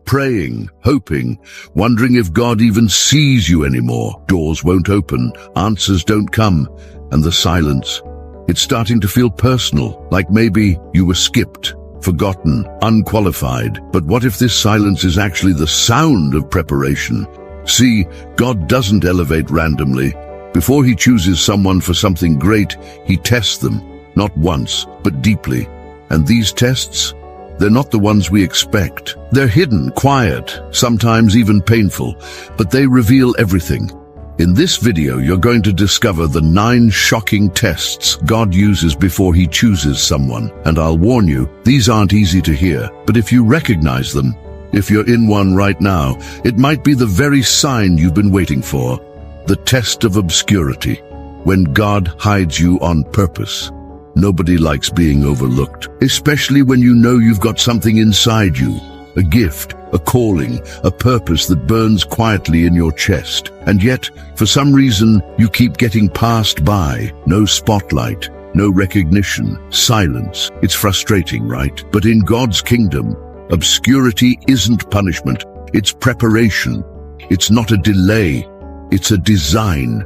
praying, hoping, wondering if God even sees you anymore. Doors won't open, answers don't come, and the silence. It's starting to feel personal, like maybe you were skipped, forgotten, unqualified. But what if this silence is actually the sound of preparation? See, God doesn't elevate randomly. Before he chooses someone for something great, he tests them, not once, but deeply. And these tests? They're not the ones we expect. They're hidden, quiet, sometimes even painful, but they reveal everything. In this video, you're going to discover the 9 shocking tests God uses before he chooses someone. And I'll warn you, these aren't easy to hear, but if you recognize them, if you're in one right now, it might be the very sign you've been waiting for. The test of obscurity, when God hides you on purpose. Nobody likes being overlooked, especially when you know you've got something inside you, a gift, a calling, a purpose that burns quietly in your chest. And yet, for some reason, you keep getting passed by. No spotlight, no recognition, silence. It's frustrating, right? But in God's kingdom, obscurity isn't punishment, it's preparation. It's not a delay, it's a design.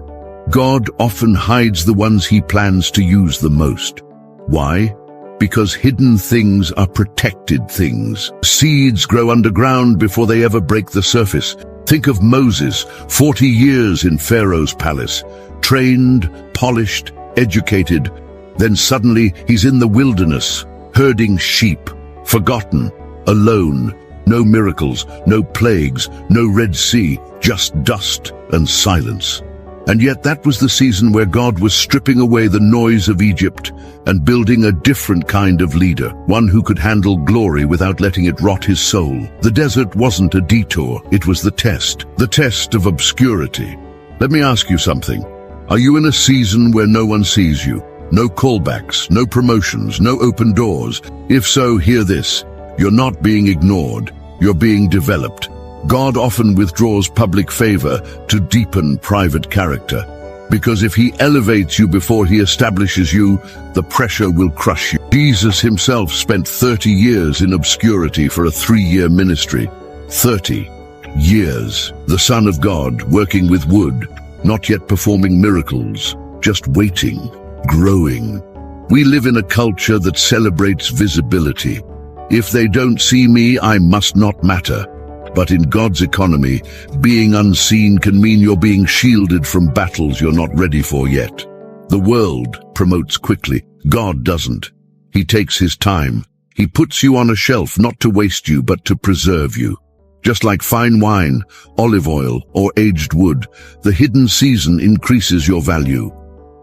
God often hides the ones he plans to use the most. Why? Because hidden things are protected things. Seeds grow underground before they ever break the surface. Think of Moses, 40 years in Pharaoh's palace, trained, polished, educated. Then suddenly he's in the wilderness, herding sheep, forgotten, alone. No miracles, no plagues, no Red Sea, just dust and silence. And yet that was the season where God was stripping away the noise of Egypt and building a different kind of leader, one who could handle glory without letting it rot his soul. The desert wasn't a detour, it was the test of obscurity. Let me ask you something. Are you in a season where no one sees you? No callbacks, no promotions, no open doors? If so, hear this. You're not being ignored, you're being developed. God often withdraws public favor to deepen private character, because if he elevates you before he establishes you, the pressure will crush you. Jesus himself spent 30 years in obscurity for a 3-year ministry. 30 years. The Son of God, working with wood, not yet performing miracles, just waiting, growing. We live in a culture that celebrates visibility. If they don't see me, I must not matter. But in God's economy, being unseen can mean you're being shielded from battles you're not ready for yet. The world promotes quickly. God doesn't. He takes his time. He puts you on a shelf not to waste you, but to preserve you. Just like fine wine, olive oil, or aged wood, the hidden season increases your value.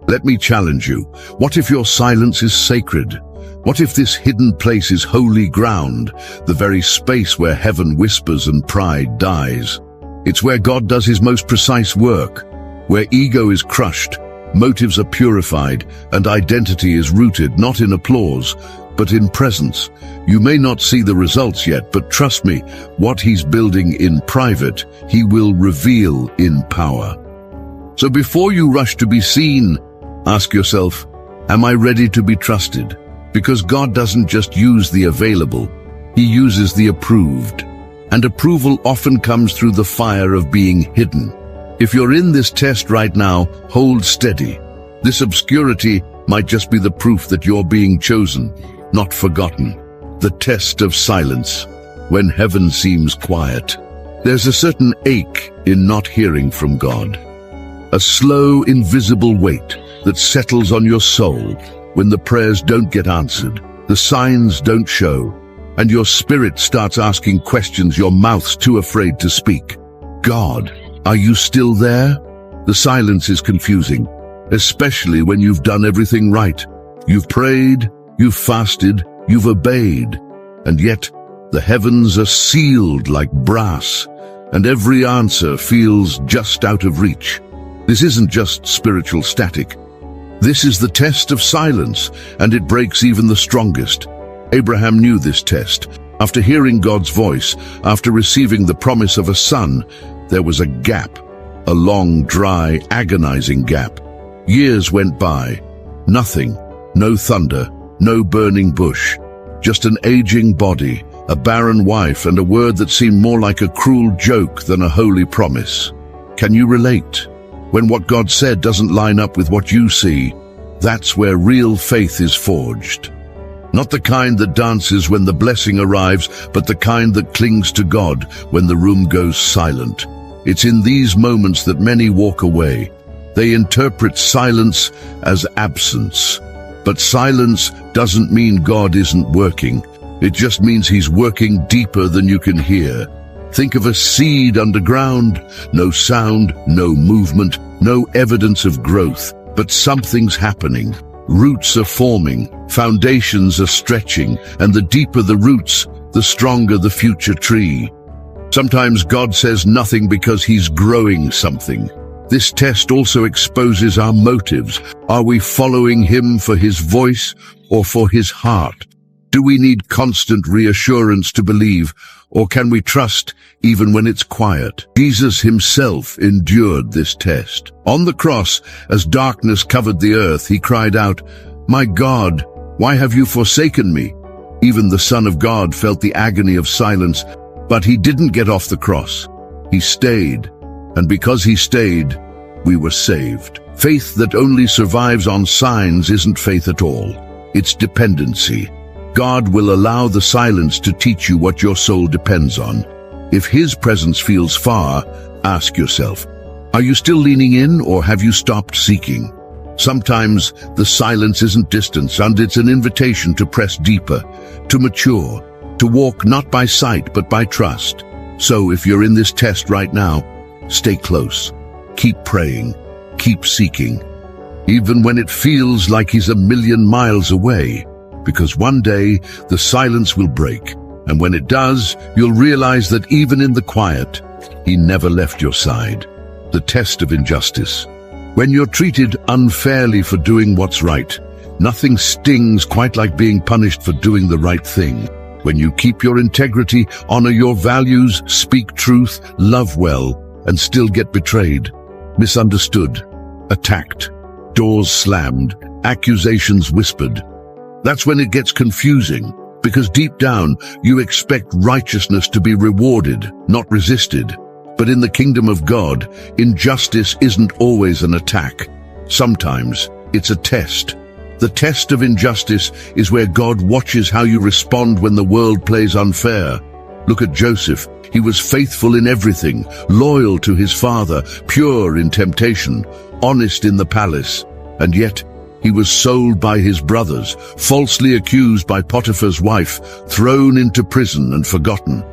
Let me challenge you. What if your silence is sacred? What if this hidden place is holy ground, the very space where heaven whispers and pride dies? It's where God does his most precise work, where ego is crushed, motives are purified, and identity is rooted not in applause, but in presence. You may not see the results yet, but trust me, what he's building in private, he will reveal in power. So before you rush to be seen, ask yourself, am I ready to be trusted? Because God doesn't just use the available, he uses the approved. And approval often comes through the fire of being hidden. If you're in this test right now, hold steady. This obscurity might just be the proof that you're being chosen, not forgotten. The test of silence, when heaven seems quiet. There's a certain ache in not hearing from God. A slow, invisible weight that settles on your soul when the prayers don't get answered, the signs don't show, and your spirit starts asking questions your mouth's too afraid to speak. God, are you still there? The silence is confusing, especially when you've done everything right. You've prayed, you've fasted, you've obeyed, and yet the heavens are sealed like brass, and every answer feels just out of reach. This isn't just spiritual static. This is the test of silence, and it breaks even the strongest. Abraham knew this test. After hearing God's voice, after receiving the promise of a son, there was a gap, a long, dry, agonizing gap. Years went by. Nothing, no thunder, no burning bush, just an aging body, a barren wife, and a word that seemed more like a cruel joke than a holy promise. Can you relate? When what God said doesn't line up with what you see, that's where real faith is forged. Not the kind that dances when the blessing arrives, but the kind that clings to God when the room goes silent. It's in these moments that many walk away. They interpret silence as absence. But silence doesn't mean God isn't working. It just means He's working deeper than you can hear. Think of a seed underground. No sound, no movement, no evidence of growth. But something's happening. Roots are forming, foundations are stretching, and the deeper the roots, the stronger the future tree. Sometimes God says nothing because He's growing something. This test also exposes our motives. Are we following Him for His voice or for His heart? Do we need constant reassurance to believe, or can we trust even when it's quiet? Jesus Himself endured this test. On the cross, as darkness covered the earth, He cried out, "My God, why have you forsaken me?" Even the Son of God felt the agony of silence, but He didn't get off the cross. He stayed, and because He stayed, we were saved. Faith that only survives on signs isn't faith at all. It's dependency. God will allow the silence to teach you what your soul depends on. If His presence feels far, ask yourself, are you still leaning in, or have you stopped seeking? Sometimes the silence isn't distance, and it's an invitation to press deeper, to mature, to walk not by sight but by trust. So if you're in this test right now, stay close. Keep praying. Keep seeking. Even when it feels like He's a million miles away. Because one day the silence will break, and when it does, you'll realize that even in the quiet, He never left your side. The test of injustice. When you're treated unfairly for doing what's right, nothing stings quite like being punished for doing the right thing. When you keep your integrity, honor your values, speak truth, love well, and still get betrayed, misunderstood, attacked, doors slammed, accusations whispered. That's when it gets confusing, because deep down you expect righteousness to be rewarded, not resisted. But in the kingdom of God, injustice isn't always an attack. Sometimes it's a test. The test of injustice is where God watches how you respond when the world plays unfair. Look at Joseph. He was faithful in everything, loyal to his father, pure in temptation, honest in the palace, and yet he was sold by his brothers, falsely accused by Potiphar's wife, thrown into prison and forgotten.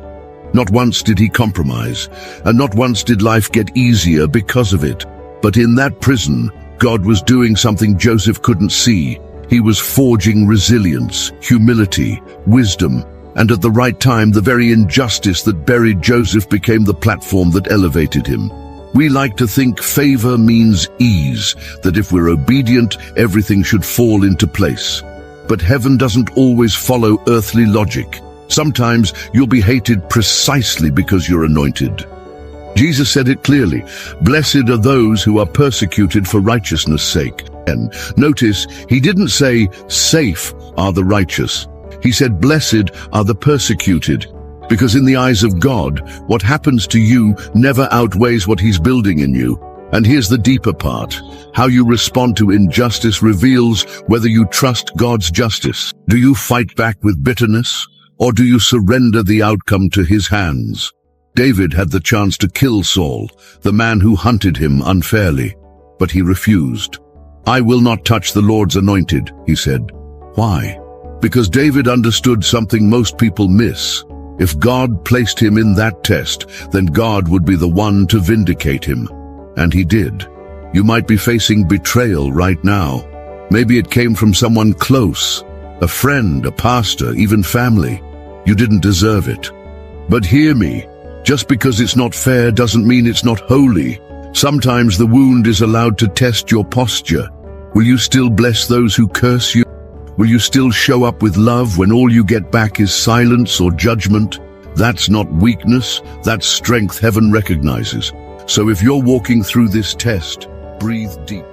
Not once did he compromise, and not once did life get easier because of it. But in that prison, God was doing something Joseph couldn't see. He was forging resilience, humility, wisdom, and at the right time, the very injustice that buried Joseph became the platform that elevated him. We like to think favor means ease, that if we're obedient, everything should fall into place. But heaven doesn't always follow earthly logic. Sometimes you'll be hated precisely because you're anointed. Jesus said it clearly, "Blessed are those who are persecuted for righteousness' sake." And notice, He didn't say, "Safe are the righteous." He said, "Blessed are the persecuted." Because in the eyes of God, what happens to you never outweighs what He's building in you. And here's the deeper part. How you respond to injustice reveals whether you trust God's justice. Do you fight back with bitterness, or do you surrender the outcome to His hands? David had the chance to kill Saul, the man who hunted him unfairly, but he refused. "I will not touch the Lord's anointed," he said. Why? Because David understood something most people miss. If God placed him in that test, then God would be the one to vindicate him. And He did. You might be facing betrayal right now. Maybe it came from someone close, a friend, a pastor, even family. You didn't deserve it. But hear me, just because it's not fair doesn't mean it's not holy. Sometimes the wound is allowed to test your posture. Will you still bless those who curse you? Will you still show up with love when all you get back is silence or judgment? That's not weakness, that's strength heaven recognizes. So if you're walking through this test, breathe deep.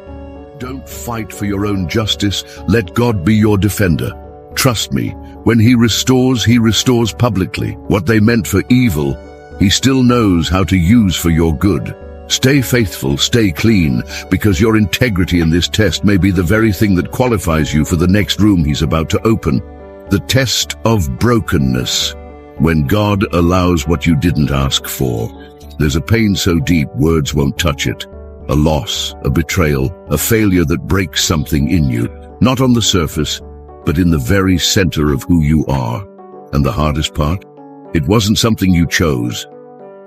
Don't fight for your own justice, let God be your defender. Trust me, When he restores publicly. What they meant for evil, he still knows how to use for your good. Stay faithful, stay clean, because your integrity in this test may be the very thing that qualifies you for the next room he's about to open. The test of brokenness. When God allows what you didn't ask for, there's a pain so deep words won't touch it. A loss, a betrayal, a failure that breaks something in you, not on the surface, but in the very center of who you are. And the hardest part? It wasn't something you chose.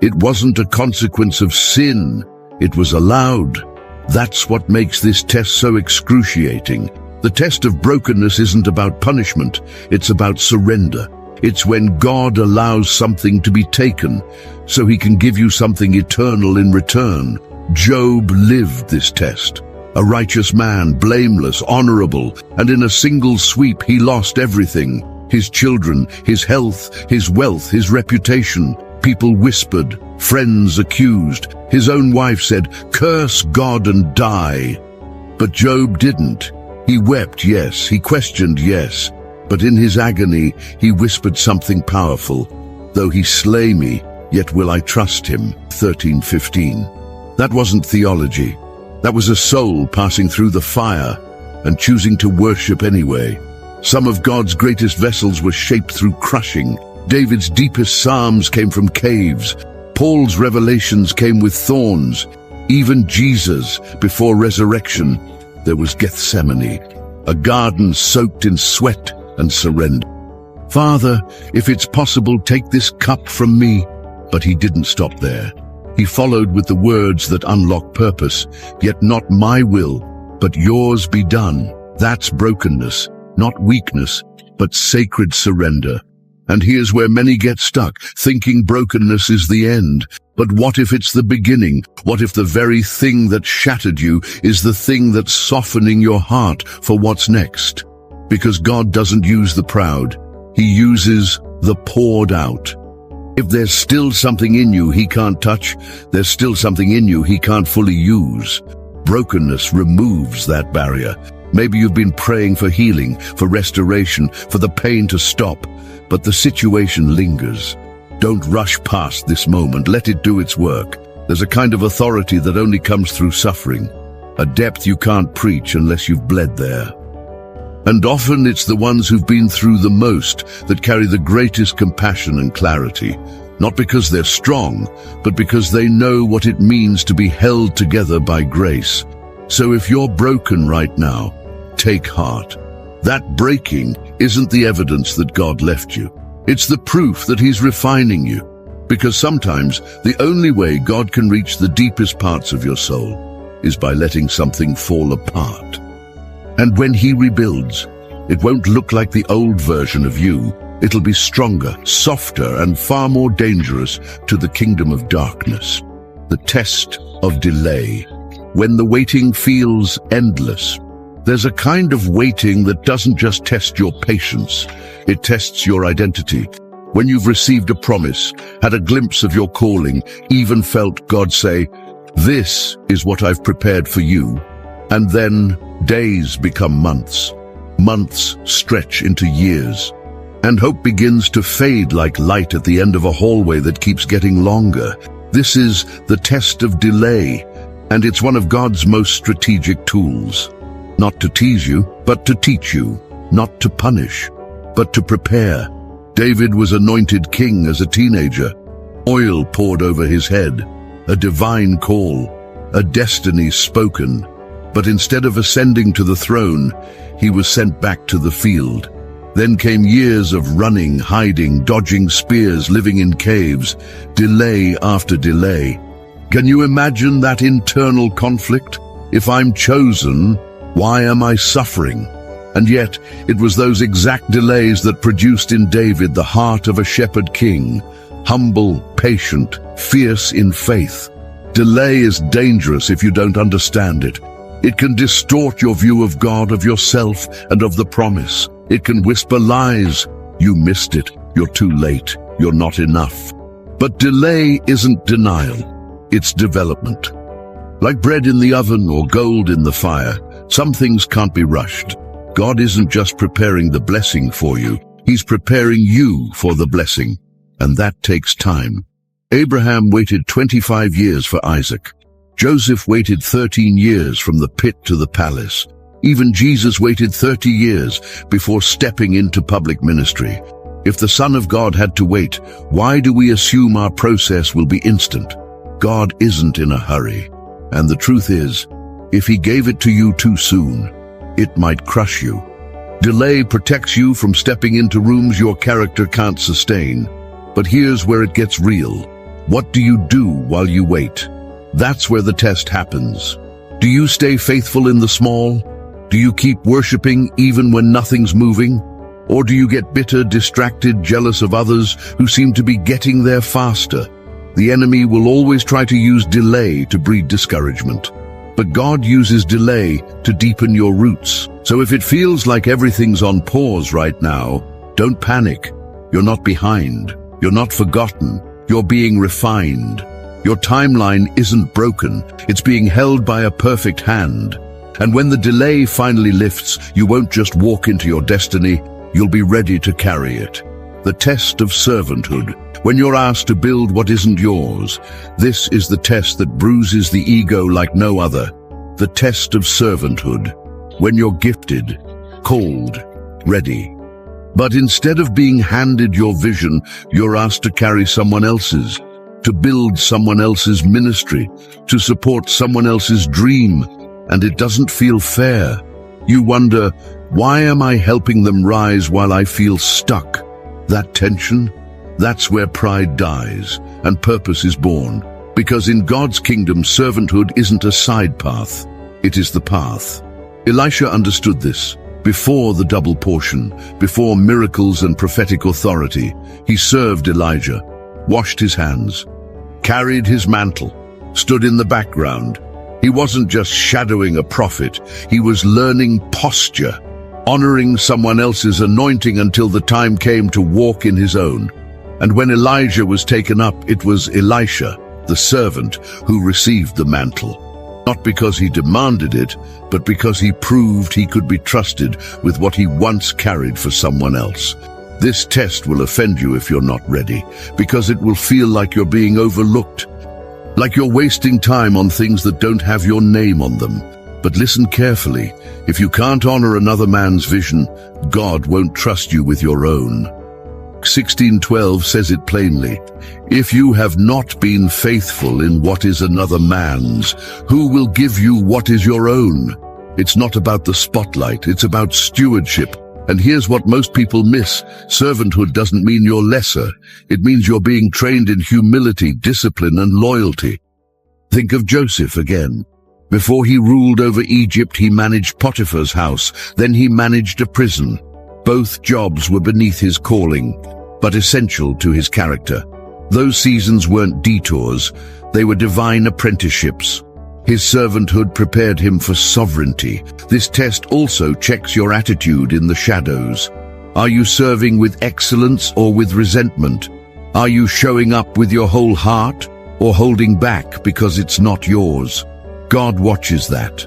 It wasn't a consequence of sin. It was allowed. That's what makes this test so excruciating. The test of brokenness isn't about punishment. It's about surrender. It's when God allows something to be taken, so he can give you something eternal in return. Job lived this test. A righteous man, blameless, honorable, and in a single sweep he lost everything. His children, his health, his wealth, his reputation. People whispered, friends accused. His own wife said, "Curse God and die." But Job didn't. He wept, yes. He questioned, yes. But in his agony, he whispered something powerful. "Though he slay me, yet will I trust him." 13:15. That wasn't theology. That was a soul passing through the fire and choosing to worship anyway. Some of God's greatest vessels were shaped through crushing. David's deepest psalms came from caves. Paul's revelations came with thorns. Even Jesus, before resurrection, there was Gethsemane, a garden soaked in sweat and surrender. "Father, if it's possible, take this cup from me." But he didn't stop there. He followed with the words that unlock purpose, "Yet not my will, but yours be done." That's brokenness, not weakness, but sacred surrender. And here's where many get stuck, thinking brokenness is the end. But what if it's the beginning? What if the very thing that shattered you is the thing that's softening your heart for what's next? Because God doesn't use the proud, he uses the poured out. If there's still something in you he can't touch, there's still something in you he can't fully use. Brokenness removes that barrier. Maybe you've been praying for healing, for restoration, for the pain to stop, but the situation lingers. Don't rush past this moment, let it do its work. There's a kind of authority that only comes through suffering, a depth you can't preach unless you've bled there. And often it's the ones who've been through the most that carry the greatest compassion and clarity, not because they're strong, but because they know what it means to be held together by grace. So if you're broken right now, take heart. That breaking isn't the evidence that God left you. It's the proof that he's refining you. Because sometimes the only way God can reach the deepest parts of your soul is by letting something fall apart. And when he rebuilds, it won't look like the old version of you. It'll be stronger, softer, and far more dangerous to the kingdom of darkness. The test of delay. When the waiting feels endless, there's a kind of waiting that doesn't just test your patience, it tests your identity. When you've received a promise, had a glimpse of your calling, even felt God say, "This is what I've prepared for you," and then days become months. Months stretch into years. And hope begins to fade like light at the end of a hallway that keeps getting longer. This is the test of delay, and it's one of God's most strategic tools. Not to tease you, but to teach you. Not to punish, but to prepare. David was anointed king as a teenager. Oil poured over his head. A divine call. A destiny spoken. But instead of ascending to the throne, he was sent back to the field. Then came years of running, hiding, dodging spears, living in caves. Delay after delay. Can you imagine that internal conflict? If I'm chosen, why am I suffering? And yet, it was those exact delays that produced in David the heart of a shepherd king, humble, patient, fierce in faith. Delay is dangerous if you don't understand it. It can distort your view of God, of yourself, and of the promise. It can whisper lies. You missed it. You're too late. You're not enough. But delay isn't denial. It's development. Like bread in the oven or gold in the fire, some things can't be rushed. God isn't just preparing the blessing for you. He's preparing you for the blessing, and that takes time. Abraham waited 25 years for Isaac. Joseph waited 13 years from the pit to the palace. Even Jesus waited 30 years before stepping into public ministry. If the Son of God had to wait, why do we assume our process will be instant? God isn't in a hurry. And the truth is, if He gave it to you too soon, it might crush you. Delay protects you from stepping into rooms your character can't sustain. But here's where it gets real. What do you do while you wait? That's where the test happens. Do you stay faithful in the small? Do you keep worshiping even when nothing's moving? Or do you get bitter, distracted, jealous of others who seem to be getting there faster? The enemy will always try to use delay to breed discouragement. But God uses delay to deepen your roots. So if it feels like everything's on pause right now, don't panic. You're not behind. You're not forgotten. You're being refined. Your timeline isn't broken. It's being held by a perfect hand. And when the delay finally lifts, you won't just walk into your destiny, you'll be ready to carry it. The test of servanthood. When you're asked to build what isn't yours, this is the test that bruises the ego like no other. The test of servanthood. When you're gifted, called, ready. But instead of being handed your vision, you're asked to carry someone else's, to build someone else's ministry, to support someone else's dream, and it doesn't feel fair. You wonder, why am I helping them rise while I feel stuck? That tension? That's where pride dies and purpose is born. Because in God's kingdom, servanthood isn't a side path, it is the path. Elisha understood this. Before the double portion, before miracles and prophetic authority, he served Elijah, washed his hands, carried his mantle, stood in the background. He wasn't just shadowing a prophet, he was learning posture, honoring someone else's anointing until the time came to walk in his own. And when Elijah was taken up, it was Elisha, the servant, who received the mantle. Not because he demanded it, but because he proved he could be trusted with what he once carried for someone else. This test will offend you if you're not ready, because it will feel like you're being overlooked, like you're wasting time on things that don't have your name on them. But listen carefully. If you can't honor another man's vision, God won't trust you with your own. 16:12 says it plainly. If you have not been faithful in what is another man's, who will give you what is your own? It's not about the spotlight, it's about stewardship. And here's what most people miss. Servanthood doesn't mean you're lesser. It means you're being trained in humility, discipline, and loyalty. Think of Joseph again. Before he ruled over Egypt, he managed Potiphar's house. Then he managed a prison. Both jobs were beneath his calling, but essential to his character. Those seasons weren't detours, they were divine apprenticeships. His servanthood prepared him for sovereignty. This test also checks your attitude in the shadows. Are you serving with excellence or with resentment? Are you showing up with your whole heart or holding back because it's not yours? God watches that.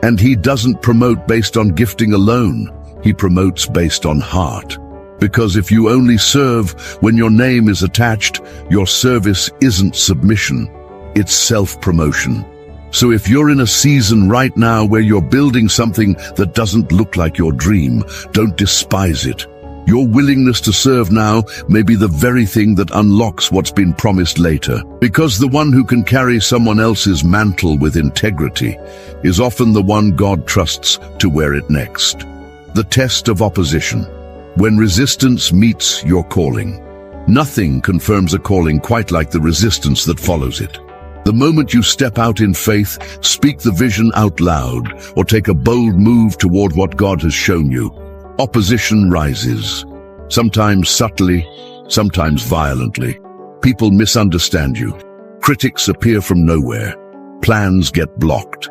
And He doesn't promote based on gifting alone. He promotes based on heart. Because if you only serve when your name is attached, your service isn't submission, it's self-promotion. So if you're in a season right now where you're building something that doesn't look like your dream, don't despise it. Your willingness to serve now may be the very thing that unlocks what's been promised later. Because the one who can carry someone else's mantle with integrity is often the one God trusts to wear it next. The test of opposition. When resistance meets your calling. Nothing confirms a calling quite like the resistance that follows it. The moment you step out in faith, speak the vision out loud, or take a bold move toward what God has shown you, opposition rises. Sometimes subtly, sometimes violently. People misunderstand you. Critics appear from nowhere. Plans get blocked.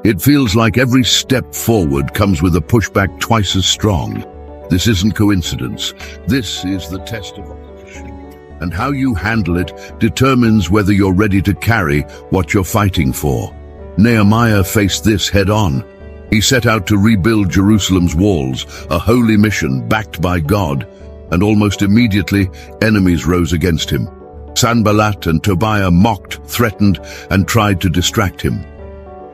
It feels like every step forward comes with a pushback twice as strong. This isn't coincidence. This is the test of opposition. And how you handle it determines whether you're ready to carry what you're fighting for. Nehemiah faced this head-on. He set out to rebuild Jerusalem's walls, a holy mission backed by God. and almost immediately enemies rose against him. Sanballat and Tobiah mocked, threatened, and tried to distract him.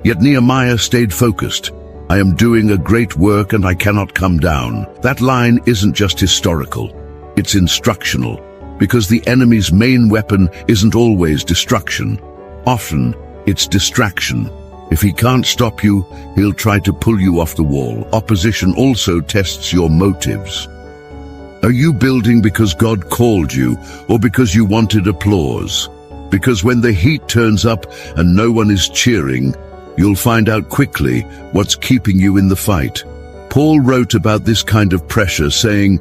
Yet Nehemiah stayed focused. "I am doing a great work and I cannot come down." That line isn't just historical, it's instructional, because the enemy's main weapon isn't always destruction. Often, it's distraction. If he can't stop you, he'll try to pull you off the wall. Opposition also tests your motives. Are you building because God called you, or because you wanted applause? Because when the heat turns up and no one is cheering, you'll find out quickly what's keeping you in the fight. Paul wrote about this kind of pressure, saying,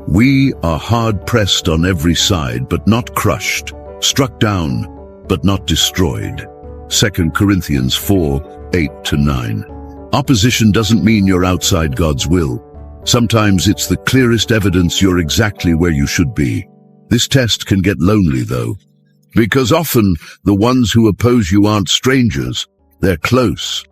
"We are hard-pressed on every side, but not crushed, struck down, but not destroyed." 2 Corinthians 4:8-9. Opposition doesn't mean you're outside God's will. Sometimes it's the clearest evidence you're exactly where you should be. This test can get lonely, though, because often the ones who oppose you aren't strangers, they're close.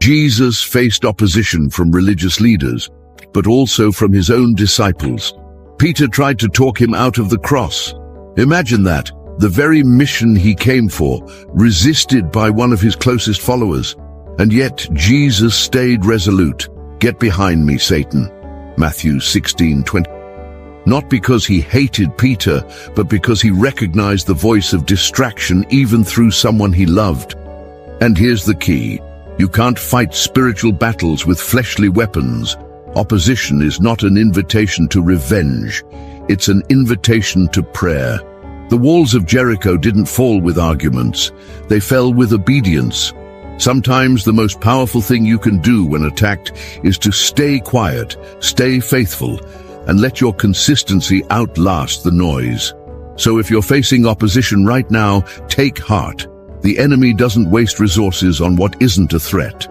Jesus faced opposition from religious leaders, but also from his own disciples. Peter tried to talk him out of the cross. Imagine that, the very mission he came for, resisted by one of his closest followers. And yet Jesus stayed resolute. "Get behind me, Satan." Matthew 16:20. Not because he hated Peter, but because he recognized the voice of distraction even through someone he loved. And here's the key. You can't fight spiritual battles with fleshly weapons. Opposition is not an invitation to revenge. It's an invitation to prayer. The walls of Jericho didn't fall with arguments. They fell with obedience. Sometimes the most powerful thing you can do when attacked is to stay quiet, stay faithful, and let your consistency outlast the noise. So if you're facing opposition right now, take heart. The enemy doesn't waste resources on what isn't a threat.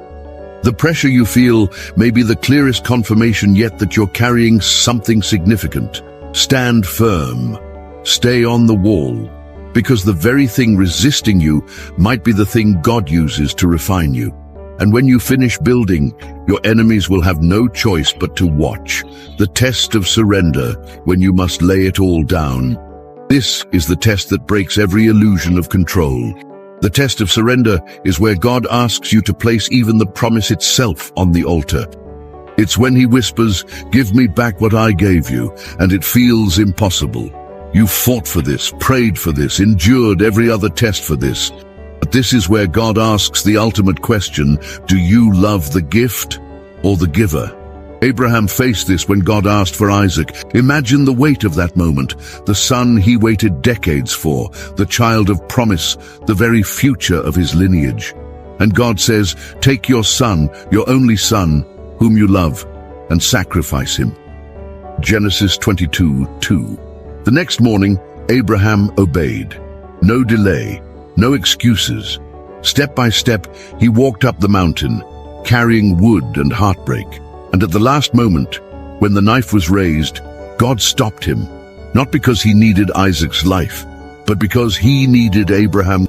The pressure you feel may be the clearest confirmation yet that you're carrying something significant. Stand firm. Stay on the wall. Because the very thing resisting you might be the thing God uses to refine you. And when you finish building, your enemies will have no choice but to watch. The test of surrender, when you must lay it all down. This is the test that breaks every illusion of control. The test of surrender is where God asks you to place even the promise itself on the altar. It's when he whispers, "Give me back what I gave you," and it feels impossible. You fought for this, prayed for this, endured every other test for this. But this is where God asks the ultimate question: do you love the gift or the giver? Abraham faced this when God asked for Isaac. Imagine the weight of that moment. The son he waited decades for, the child of promise, the very future of his lineage. And God says, "Take your son, your only son, whom you love, and sacrifice him." Genesis 22:2. The next morning, Abraham obeyed. No delay, no excuses. Step by step, he walked up the mountain, carrying wood and heartbreak. And at the last moment, when the knife was raised, God stopped him, not because he needed Isaac's life, but because he needed Abraham's